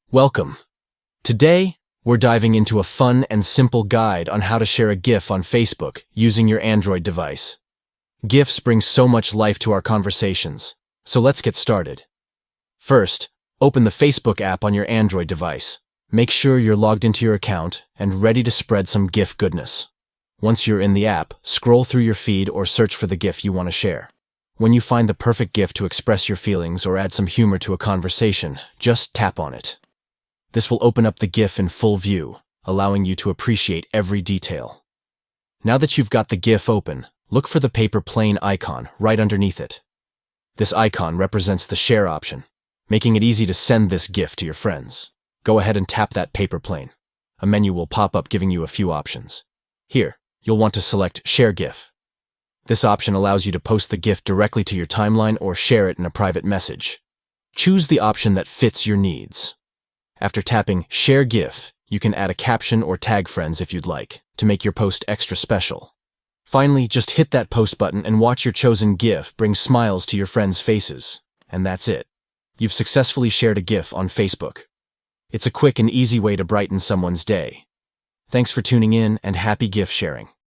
Welcome. Today, we're diving into a fun and simple guide on how to share a GIF on Facebook using your Android device. GIFs bring so much life to our conversations, so let's get started. First, open the Facebook app on your Android device. Make sure you're logged into your account and ready to spread some GIF goodness. Once you're in the app, scroll through your feed or search for the GIF you want to share. When you find the perfect GIF to express your feelings or add some humor to a conversation, just tap on it. This will open up the GIF in full view, allowing you to appreciate every detail. Now that you've got the GIF open, look for the paper plane icon right underneath it. This icon represents the share option, making it easy to send this GIF to your friends. Go ahead and tap that paper plane. A menu will pop up giving you a few options. Here, you'll want to select Share GIF. This option allows you to post the GIF directly to your timeline or share it in a private message. Choose the option that fits your needs. After tapping Share GIF, you can add a caption or tag friends if you'd like, to make your post extra special. Finally, just hit that post button and watch your chosen GIF bring smiles to your friends' faces. And that's it. You've successfully shared a GIF on Facebook. It's a quick and easy way to brighten someone's day. Thanks for tuning in and happy GIF sharing.